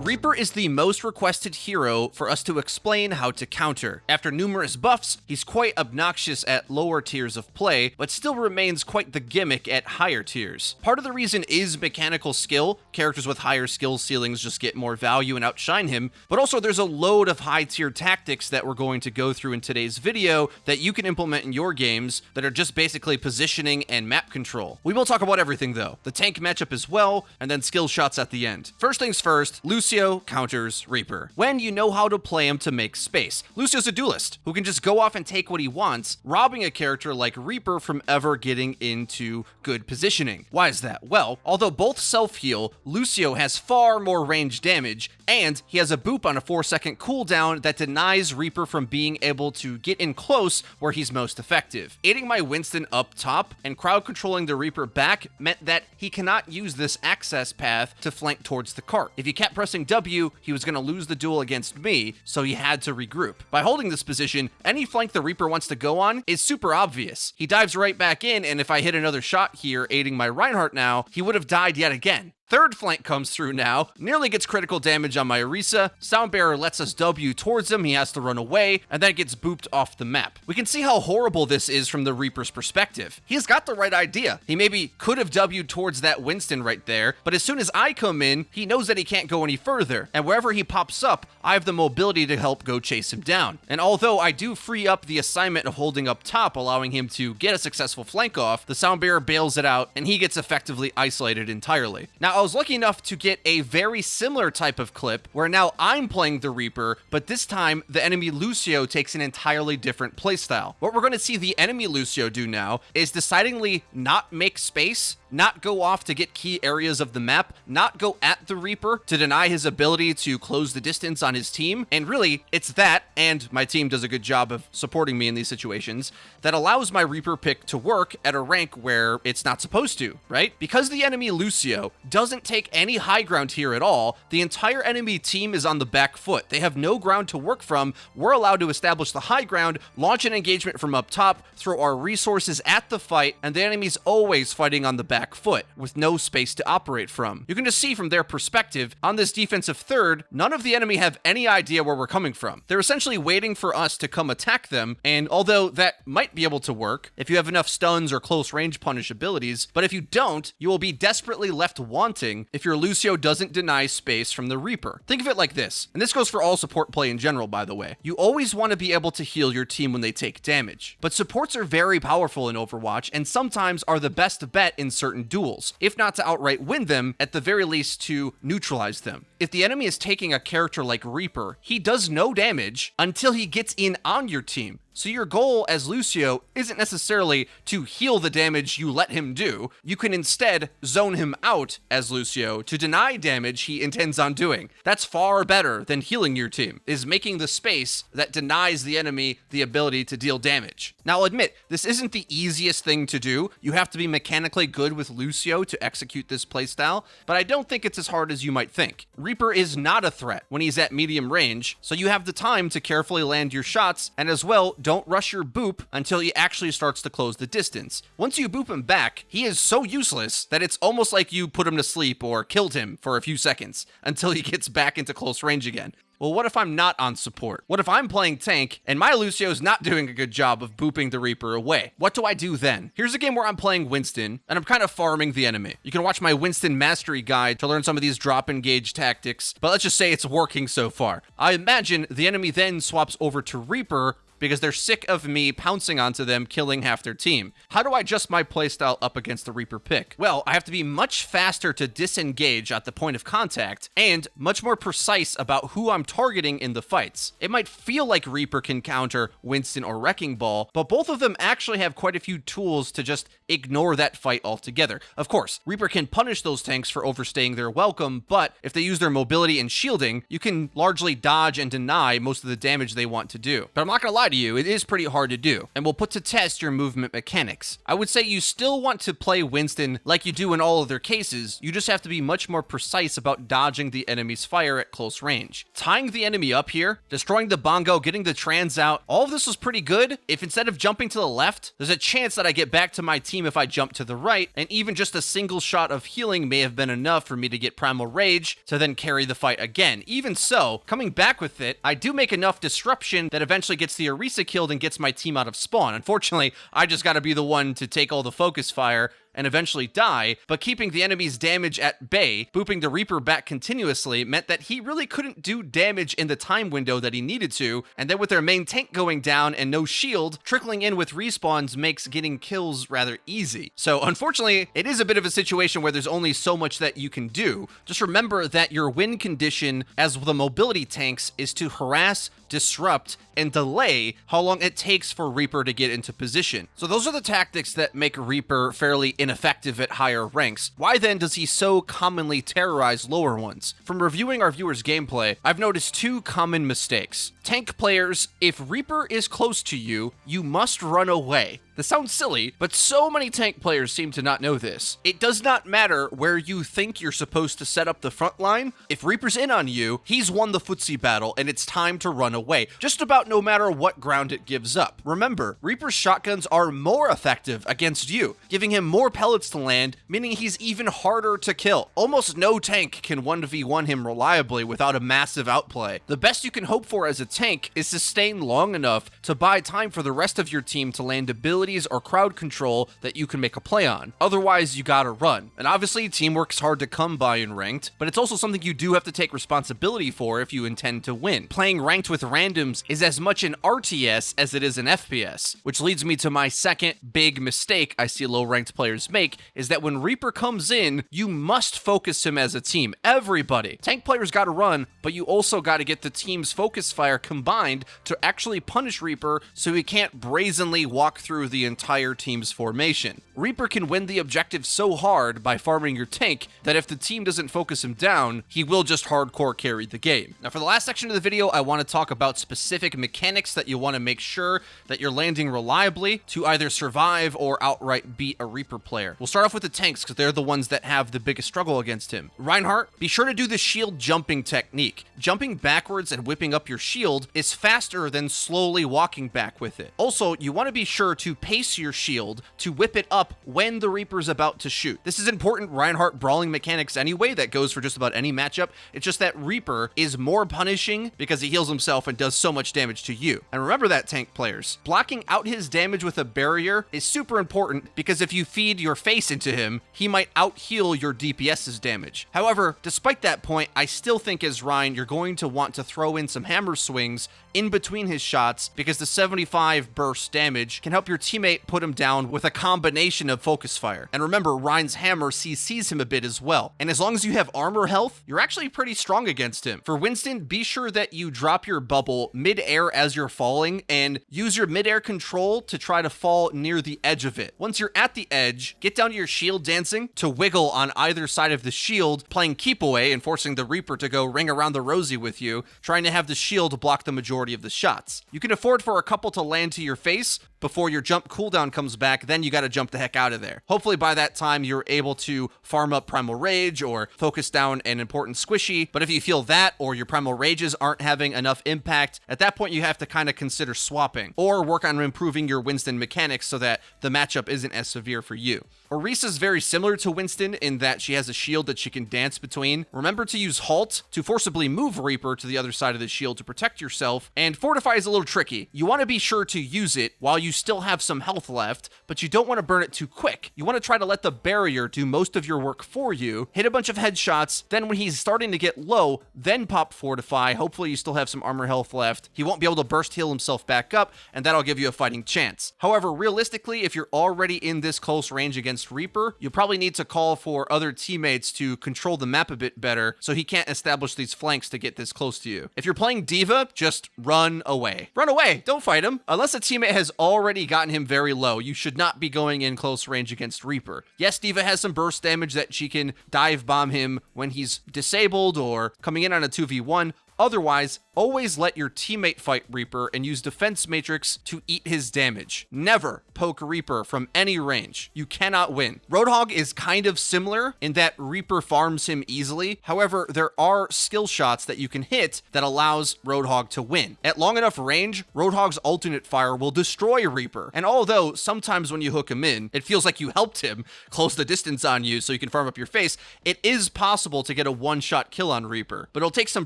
Reaper is the most requested hero for us to explain how to counter. After numerous buffs, he's quite obnoxious at lower tiers of play, but still remains quite the gimmick at higher tiers. Part of the reason is mechanical skill. Characters with higher skill ceilings just get more value and outshine him, but also there's a load of high tier tactics that we're going to go through in today's video that you can implement in your games that are just basically positioning and map control. We will talk about everything though, the tank matchup as well, and then skill shots at the end. First things first, Lucio counters Reaper. When you know how to play him to make space. Lucio's a duelist who can just go off and take what he wants, robbing a character like Reaper from ever getting into good positioning. Why is that? Well, although both self-heal, Lucio has far more range damage, and he has a boop on a 4-second cooldown that denies Reaper from being able to get in close where he's most effective. Aiding my Winston up top and crowd controlling the Reaper back meant that he cannot use this access path to flank towards the cart. If he kept pressing W, he was going to lose the duel against me, so he had to regroup. By holding this position, any flank the Reaper wants to go on is super obvious. He dives right back in, and if I hit another shot here aiding my Reinhardt now, he would have died yet again. Third flank comes through now, nearly gets critical damage on my Arisa, Soundbearer lets us W towards him, he has to run away, and then gets booped off the map. We can see how horrible this is from the Reaper's perspective. He's got the right idea. He maybe could have W'd towards that Winston right there, but as soon as I come in, he knows that he can't go any further, and wherever he pops up, I have the mobility to help go chase him down. And although I do free up the assignment of holding up top, allowing him to get a successful flank off, the Soundbearer bails it out, and he gets effectively isolated entirely. Now, I was lucky enough to get a very similar type of clip where now I'm playing the Reaper, but this time the enemy Lucio takes an entirely different playstyle. What we're going to see the enemy Lucio do now is decidingly not make space, not go off to get key areas of the map, not go at the Reaper to deny his ability to close the distance on his team, and really, it's that, and my team does a good job of supporting me in these situations, that allows my Reaper pick to work at a rank where it's not supposed to, right? Because the enemy Lucio doesn't take any high ground here at all, the entire enemy team is on the back foot. They have no ground to work from. We're allowed to establish the high ground, launch an engagement from up top, throw our resources at the fight, and the enemy's always fighting on the back foot with no space to operate from. You can just see from their perspective, on this defensive third, none of the enemy have any idea where we're coming from. They're essentially waiting for us to come attack them, and although that might be able to work if you have enough stuns or close range punish abilities, but if you don't, you will be desperately left wanting if your Lucio doesn't deny space from the Reaper. Think of it like this, and this goes for all support play in general, by the way. You always want to be able to heal your team when they take damage, but supports are very powerful in Overwatch and sometimes are the best bet in certain duels, if not to outright win them, at the very least to neutralize them. If the enemy is taking a character like Reaper, he does no damage until he gets in on your team. So your goal as Lucio isn't necessarily to heal the damage you let him do. You can instead zone him out as Lucio to deny damage he intends on doing. That's far better than healing your team, is making the space that denies the enemy the ability to deal damage. Now I'll admit, this isn't the easiest thing to do. You have to be mechanically good with Lucio to execute this playstyle, but I don't think it's as hard as you might think. Reaper is not a threat when he's at medium range, so you have the time to carefully land your shots, and as well, don't rush your boop until he actually starts to close the distance. Once you boop him back, he is so useless that it's almost like you put him to sleep or killed him for a few seconds until he gets back into close range again. Well, what if I'm not on support? What if I'm playing tank and my Lucio's not doing a good job of booping the Reaper away? What do I do then? Here's a game where I'm playing Winston and I'm kind of farming the enemy. You can watch my Winston mastery guide to learn some of these drop engage tactics, but let's just say it's working so far. I imagine the enemy then swaps over to Reaper because they're sick of me pouncing onto them, killing half their team. How do I adjust my playstyle up against the Reaper pick? Well, I have to be much faster to disengage at the point of contact, and much more precise about who I'm targeting in the fights. It might feel like Reaper can counter Winston or Wrecking Ball, but both of them actually have quite a few tools to just ignore that fight altogether. Of course, Reaper can punish those tanks for overstaying their welcome, but if they use their mobility and shielding, you can largely dodge and deny most of the damage they want to do. But I'm not gonna lie lie to you, it is pretty hard to do, and will put to test your movement mechanics. I would say you still want to play Winston like you do in all other cases, you just have to be much more precise about dodging the enemy's fire at close range. Tying the enemy up here, destroying the bongo, getting the trans out, all of this was pretty good. If instead of jumping to the left, there's a chance that I get back to my team if I jump to the right, and even just a single shot of healing may have been enough for me to get Primal Rage to then carry the fight again. Even so, coming back with it, I do make enough disruption that eventually gets the Arisa killed and gets my team out of spawn. Unfortunately, I just gotta be the one to take all the focus fire and eventually die, but keeping the enemy's damage at bay, booping the Reaper back continuously, meant that he really couldn't do damage in the time window that he needed to, and then with their main tank going down and no shield, trickling in with respawns makes getting kills rather easy. So unfortunately, it is a bit of a situation where there's only so much that you can do. Just remember that your win condition as the mobility tanks is to harass, disrupt, and delay how long it takes for Reaper to get into position. So those are the tactics that make Reaper fairly ineffective at higher ranks. Why then does he so commonly terrorize lower ones? From reviewing our viewers' gameplay, I've noticed two common mistakes. Tank players, if Reaper is close to you, you must run away. This sounds silly, but so many tank players seem to not know this. It does not matter where you think you're supposed to set up the front line. If Reaper's in on you, he's won the footsie battle and it's time to run away, just about no matter what ground it gives up. Remember, Reaper's shotguns are more effective against you, giving him more pellets to land, meaning he's even harder to kill. Almost no tank can 1v1 him reliably without a massive outplay. The best you can hope for as a tank is sustain long enough to buy time for the rest of your team to land abilities or crowd control that you can make a play on. Otherwise, you gotta run. And obviously, teamwork's hard to come by in ranked, but it's also something you do have to take responsibility for if you intend to win. Playing ranked with randoms is as much an RTS as it is an FPS, which leads me to my second big mistake I see low-ranked players make, is that when Reaper comes in, you must focus him as a team. Everybody. Tank players gotta run, but you also gotta get the team's focus fire combined to actually punish Reaper so he can't brazenly walk through the entire team's formation. Reaper can win the objective so hard by farming your tank that if the team doesn't focus him down, he will just hardcore carry the game. Now for the last section of the video, I want to talk about specific mechanics that you want to make sure that you're landing reliably to either survive or outright beat a Reaper player. We'll start off with the tanks because they're the ones that have the biggest struggle against him. Reinhardt, be sure to do the shield jumping technique. Jumping backwards and whipping up your shield is faster than slowly walking back with it. Also, you want to be sure to pace your shield to whip it up when the Reaper's about to shoot. This is important Reinhardt brawling mechanics anyway, that goes for just about any matchup. It's just that Reaper is more punishing because he heals himself and does so much damage to you. And remember that, tank players. Blocking out his damage with a barrier is super important because if you feed your face into him, he might out-heal your DPS's damage. However, despite that point, I still think as Rein, you're going to want to throw in some hammer swings in between his shots because the 75 burst damage can help your teammate put him down with a combination of focus fire. And remember, Rein's hammer CCs him a bit as well. And as long as you have armor health, you're actually pretty strong against him. For Winston, be sure that you drop your bubble mid-air as you're falling and use your mid-air control to try to fall near the edge of it. Once you're at the edge, get down to your shield dancing to wiggle on either side of the shield, playing keep away and forcing the Reaper to go ring around the rosy with you, trying to have the shield block the majority of the shots. You can afford for a couple to land to your face before your jump cooldown comes back, then you gotta jump the heck out of there. Hopefully by that time you're able to farm up Primal Rage or focus down an important squishy, but if you feel that or your Primal Rages aren't having enough impact, at that point you have to kind of consider swapping or work on improving your Winston mechanics so that the matchup isn't as severe for you. Arisa is very similar to Winston in that she has a shield that she can dance between. Remember to use Halt to forcibly move Reaper to the other side of the shield to protect yourself, and Fortify is a little tricky. You want to be sure to use it while you still have some health left, but you don't want to burn it too quick. You want to try to let the barrier do most of your work for you, hit a bunch of headshots, then when he's starting to get low, then pop Fortify. Hopefully you still have some armor health left. He won't be able to burst heal himself back up, and that'll give you a fighting chance. However, realistically, if you're already in this close range against Reaper, you probably need to call for other teammates to control the map a bit better so he can't establish these flanks to get this close to you. If you're playing Diva, just run away. Run away! Don't fight him! Unless a teammate has already gotten him very low, you should not be going in close range against Reaper. Yes, Diva has some burst damage that she can dive bomb him when he's disabled or coming in on a 2v1, Otherwise, always let your teammate fight Reaper and use defense matrix to eat his damage. Never poke Reaper from any range. You cannot win. Roadhog is kind of similar in that Reaper farms him easily. However, there are skill shots that you can hit that allows Roadhog to win. At long enough range, Roadhog's alternate fire will destroy Reaper. And although sometimes when you hook him in, it feels like you helped him close the distance on you so you can farm up your face, it is possible to get a one-shot kill on Reaper. But it'll take some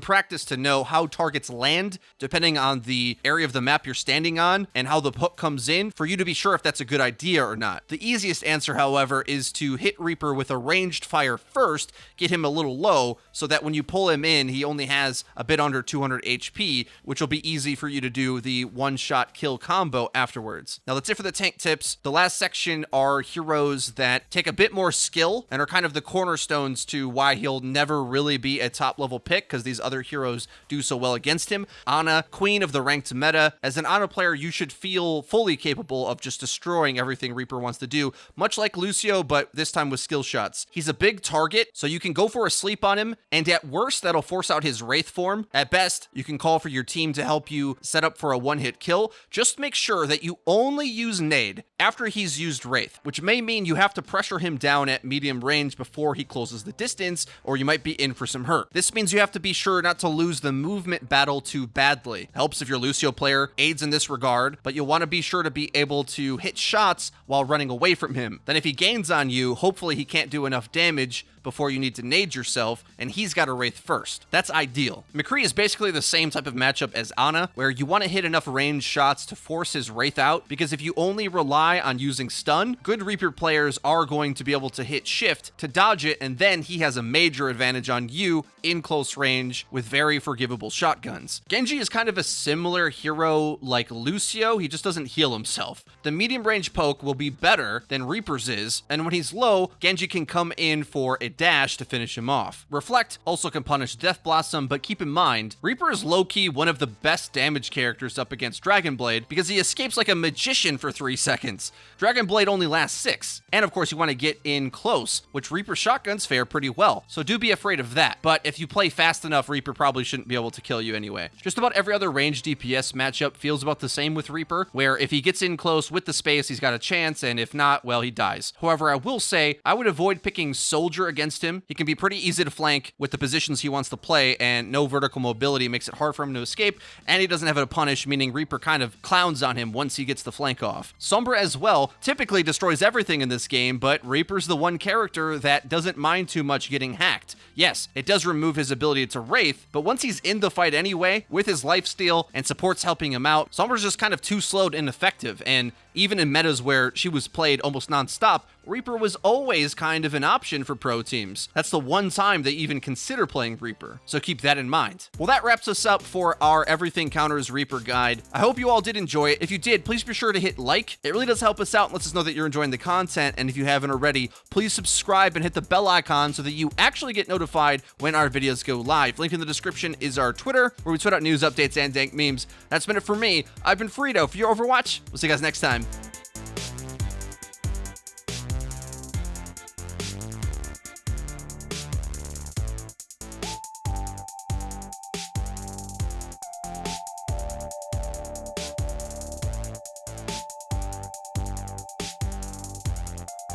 practice to know how targets land depending on the area of the map you're standing on and how the hook comes in for you to be sure if that's a good idea or not. The easiest answer, however, is to hit Reaper with a ranged fire first, get him a little low so that when you pull him in, he only has a bit under 200 HP, which will be easy for you to do the one-shot kill combo afterwards. Now that's it for the tank tips. The last section are heroes that take a bit more skill and are kind of the cornerstones to why he'll never really be a top level pick because these other heroes do so well against him. Ana, queen of the ranked meta. As an Ana player, you should feel fully capable of just destroying everything Reaper wants to do, much like Lucio, but this time with skill shots. He's a big target, so you can go for a sleep on him, and at worst, that'll force out his Wraith form. At best, you can call for your team to help you set up for a one-hit kill. Just make sure that you only use nade after he's used Wraith, which may mean you have to pressure him down at medium range before he closes the distance, or you might be in for some hurt. This means you have to be sure not to lose the movement battle too badly. Helps if your Lucio player aids in this regard, but you'll want to be sure to be able to hit shots while running away from him. Then if he gains on you, hopefully he can't do enough damage before you need to nade yourself, and he's got a Wraith first. That's ideal. McCree is basically the same type of matchup as Ana, where you want to hit enough ranged shots to force his Wraith out, because if you only rely on using stun, good Reaper players are going to be able to hit shift to dodge it, and then he has a major advantage on you in close range with very forgivable shotguns. Genji is kind of a similar hero like Lucio, he just doesn't heal himself. The medium range poke will be better than Reaper's is, and when he's low, Genji can come in for a dash to finish him off. Reflect also can punish Death Blossom, but keep in mind, Reaper is low-key one of the best damage characters up against Dragonblade because he escapes like a magician for 3 seconds. Dragonblade only lasts 6. And of course you want to get in close, which Reaper shotguns fare pretty well, so do be afraid of that. But if you play fast enough, Reaper probably shouldn't be able to kill you anyway. Just about every other ranged DPS matchup feels about the same with Reaper, where if he gets in close with the space, he's got a chance, and if not, well, he dies. However, I will say, I would avoid picking Soldier against him. He can be pretty easy to flank with the positions he wants to play, and no vertical mobility makes it hard for him to escape, and he doesn't have a punish, meaning Reaper kind of clowns on him once he gets the flank off. Sombra as well typically destroys everything in this game, but Reaper's the one character that doesn't mind too much getting hacked. Yes, it does remove his ability to Wraith, but once he's in the fight anyway, with his lifesteal and supports helping him out, Sombra's just kind of too slow and ineffective, and even in metas where she was played almost non-stop, Reaper was always kind of an option for pro teams. That's the one time they even consider playing Reaper, so keep that in mind. Well, that wraps us up for our Everything Counters Reaper guide. I hope you all did enjoy it. If you did, please be sure to hit like. It really does help us out and lets us know that you're enjoying the content, and if you haven't already, please subscribe and hit the bell icon so that you actually get notified when our videos go live. Link in the description is our Twitter, where we tweet out news updates and dank memes. That's been it for me. I've been Freedo for your Overwatch. We'll see you guys next time.